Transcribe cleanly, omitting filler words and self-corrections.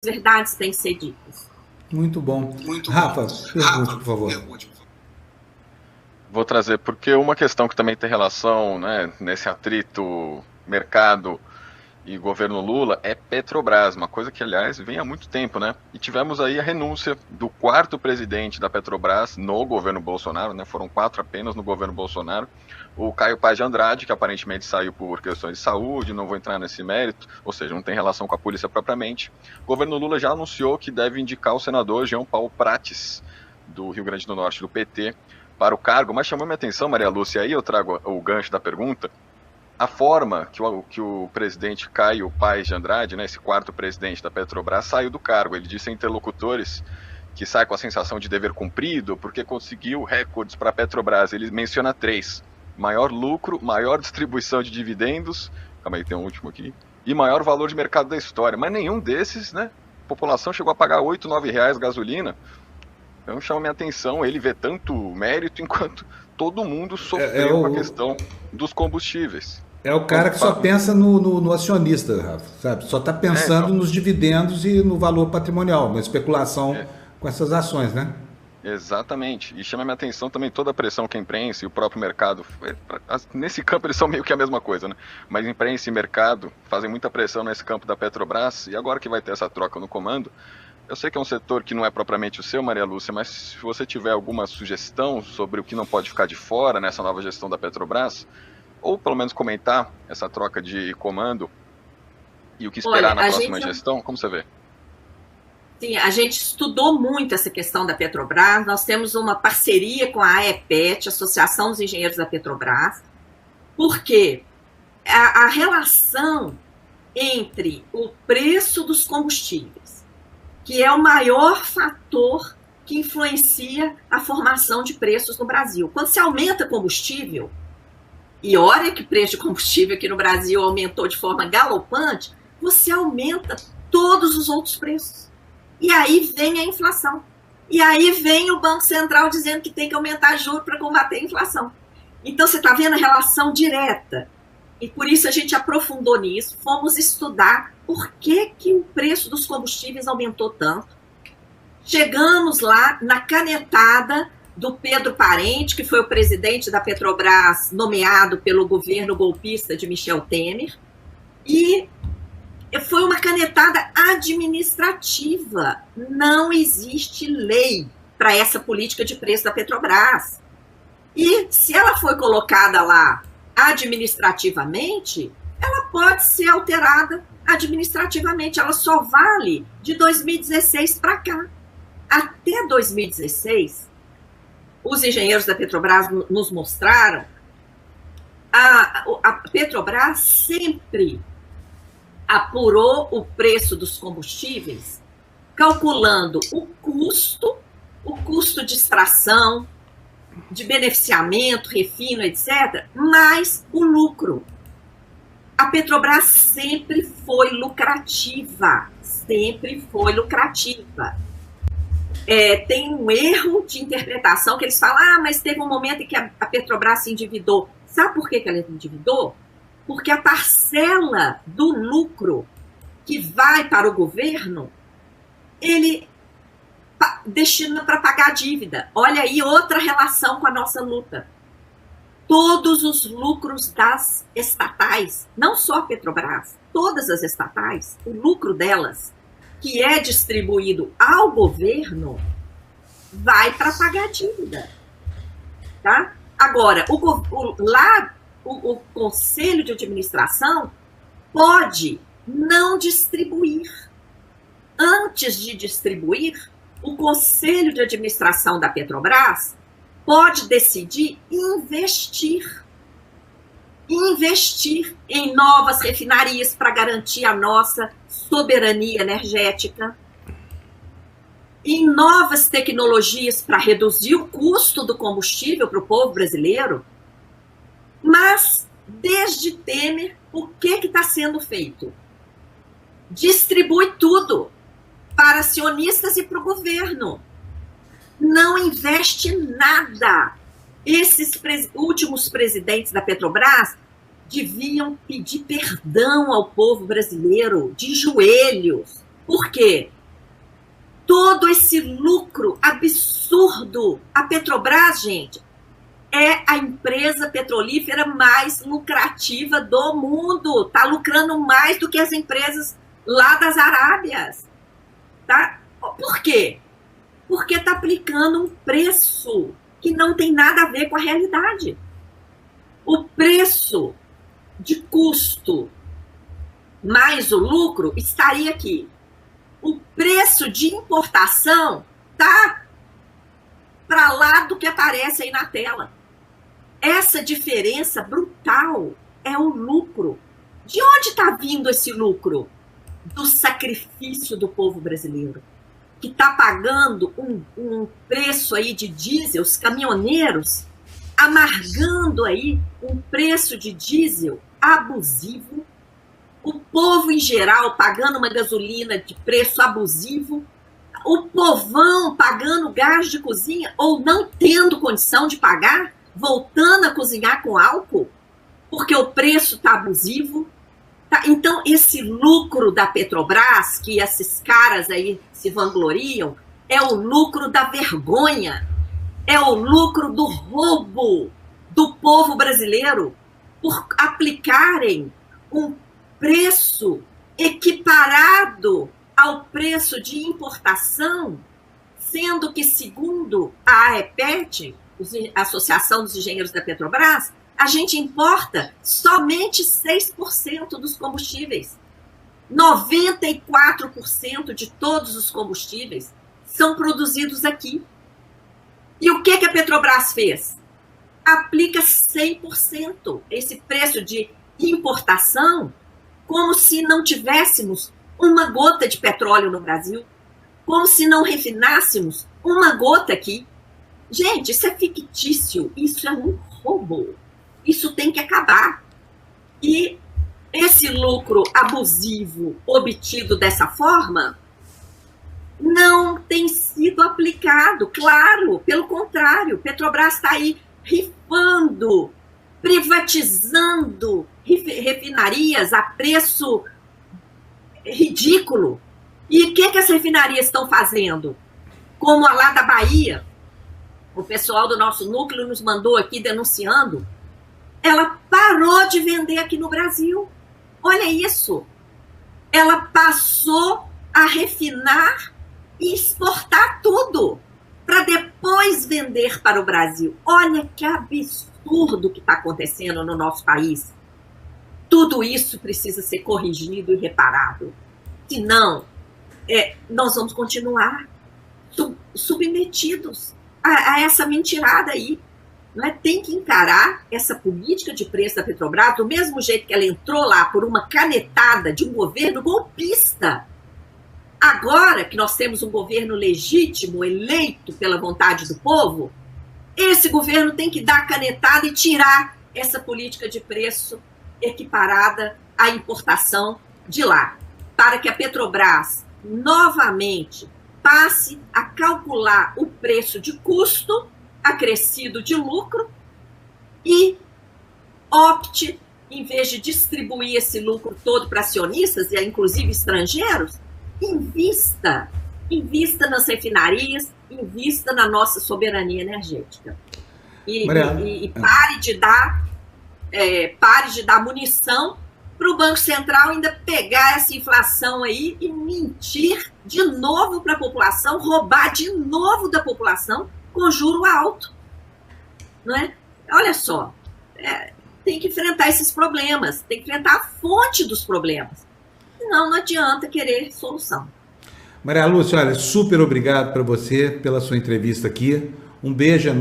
verdades têm que ser ditas. Muito bom. Rafa, pergunte, por favor. Vou trazer, porque uma questão que também tem relação, né, nesse atrito mercado e governo Lula é Petrobras, uma coisa que, aliás, vem há muito tempo, né? E tivemos aí a renúncia do quarto presidente da Petrobras no governo Bolsonaro, né? Foram 4 apenas no governo Bolsonaro. O Caio Paz de Andrade, que aparentemente saiu por questões de saúde, não vou entrar nesse mérito, ou seja, não tem relação com a polícia propriamente. O governo Lula já anunciou que deve indicar o senador Jean Paul Prates, do Rio Grande do Norte, do PT, para o cargo, mas chamou minha atenção, Maria Lúcia, aí eu trago o gancho da pergunta, a forma que o presidente Caio Paz de Andrade, né, esse quarto presidente da Petrobras, saiu do cargo. Ele disse a interlocutores que sai com a sensação de dever cumprido, porque conseguiu recordes para a Petrobras. Ele menciona 3. Maior lucro, maior distribuição de dividendos, calma aí, tem um último aqui, e maior valor de mercado da história. Mas nenhum desses, né, a população chegou a pagar R$ 8, R$ 9 gasolina. Então chama minha atenção, ele vê tanto mérito enquanto todo mundo sofreu com a questão dos combustíveis. É o cara que só pensa no acionista, Rafa, sabe? Só está pensando nos dividendos e no valor patrimonial, na especulação com essas ações, né? Exatamente. E chama minha atenção também toda a pressão que a imprensa e o próprio mercado, nesse campo eles são meio que a mesma coisa, né? Mas imprensa e mercado fazem muita pressão nesse campo da Petrobras, e agora que vai ter essa troca no comando, eu sei que é um setor que não é propriamente o seu, Maria Lúcia, mas se você tiver alguma sugestão sobre o que não pode ficar de fora nessa nova gestão da Petrobras, ou pelo menos comentar essa troca de comando e o que esperar na próxima gestão, como você vê? Sim, a gente estudou muito essa questão da Petrobras, nós temos uma parceria com a AEPET, Associação dos Engenheiros da Petrobras, porque a relação entre o preço dos combustíveis, que é o maior fator que influencia a formação de preços no Brasil. Quando se aumenta combustível, e olha que o preço de combustível aqui no Brasil aumentou de forma galopante, você aumenta todos os outros preços. E aí vem a inflação. E aí vem o Banco Central dizendo que tem que aumentar juros para combater a inflação. Então você está vendo a relação direta. E por isso a gente aprofundou nisso, fomos estudar por que o preço dos combustíveis aumentou tanto. Chegamos lá na canetada do Pedro Parente, que foi o presidente da Petrobras nomeado pelo governo golpista de Michel Temer, e foi uma canetada administrativa. Não existe lei para essa política de preço da Petrobras. E se ela foi colocada lá administrativamente, ela pode ser alterada administrativamente. Ela só vale de 2016 para cá. Até 2016, os engenheiros da Petrobras nos mostraram, a Petrobras sempre apurou o preço dos combustíveis, calculando o custo de extração, de beneficiamento, refino, etc., mais o lucro. A Petrobras sempre foi lucrativa, sempre foi lucrativa. Tem um erro de interpretação que eles falam, mas teve um momento em que a Petrobras se endividou. Sabe por que ela endividou? Porque a parcela do lucro que vai para o governo, ele destina para pagar a dívida. Olha aí outra relação com a nossa luta. Todos os lucros das estatais, não só a Petrobras, todas as estatais, o lucro delas, que é distribuído ao governo, vai para pagar a dívida. Tá? Agora, o Conselho de Administração pode não distribuir. Antes de distribuir, o Conselho de Administração da Petrobras pode decidir investir em novas refinarias para garantir a nossa soberania energética, em novas tecnologias para reduzir o custo do combustível para o povo brasileiro. Mas, desde Temer, o que está sendo feito? Distribui tudo para acionistas e para o governo. Não investe nada. Esses últimos presidentes da Petrobras deviam pedir perdão ao povo brasileiro de joelhos, Por quê? Todo esse lucro absurdo. A Petrobras, gente, é a empresa petrolífera mais lucrativa do mundo. Está lucrando mais do que as empresas lá das Arábias. Tá? Por quê? Porque está aplicando um preço que não tem nada a ver com a realidade. O preço de custo mais o lucro estaria aqui. O preço de importação está para lá do que aparece aí na tela. Essa diferença brutal é o lucro. De onde está vindo esse lucro? Do sacrifício do povo brasileiro, que está pagando um preço aí de diesel, os caminhoneiros amargando aí um preço de diesel abusivo, o povo em geral pagando uma gasolina de preço abusivo, o povão pagando gás de cozinha ou não tendo condição de pagar, voltando a cozinhar com álcool, porque o preço está abusivo. Tá? Então, esse lucro da Petrobras, que esses caras aí se vangloriam, é o lucro da vergonha, é o lucro do roubo do povo brasileiro por aplicarem um preço equiparado ao preço de importação, sendo que, segundo a AEPET, a Associação dos Engenheiros da Petrobras, a gente importa somente 6% dos combustíveis. 94% de todos os combustíveis são produzidos aqui. E o que a Petrobras fez? Aplica 100% esse preço de importação, como se não tivéssemos uma gota de petróleo no Brasil, como se não refinássemos uma gota aqui. Gente, isso é fictício, isso é um roubo. Isso tem que acabar. E esse lucro abusivo obtido dessa forma não tem sido aplicado, claro, pelo contrário, Petrobras está aí rifando, privatizando refinarias a preço ridículo. E o que as refinarias estão fazendo? Como a lá da Bahia, o pessoal do nosso núcleo nos mandou aqui denunciando, ela parou de vender aqui no Brasil. Olha isso. Ela passou a refinar e exportar tudo para depois vender para o Brasil. Olha que absurdo que está acontecendo no nosso país. Tudo isso precisa ser corrigido e reparado. Senão, nós vamos continuar submetidos a essa mentirada aí. Não é? Tem que encarar essa política de preço da Petrobras do mesmo jeito que ela entrou lá por uma canetada de um governo golpista. Agora que nós temos um governo legítimo, eleito pela vontade do povo, esse governo tem que dar a canetada e tirar essa política de preço equiparada à importação de lá, para que a Petrobras novamente passe a calcular o preço de custo acrescido de lucro e opte, em vez de distribuir esse lucro todo para acionistas, e inclusive estrangeiros, invista nas refinarias, invista na nossa soberania energética. E pare de dar munição para o Banco Central ainda pegar essa inflação aí e mentir de novo para a população, roubar de novo da população com juro alto. Não é? Olha só, tem que enfrentar esses problemas, tem que enfrentar a fonte dos problemas. Senão não adianta querer solução. Maria Lúcia, olha, super obrigado para você pela sua entrevista aqui. Um beijo enorme.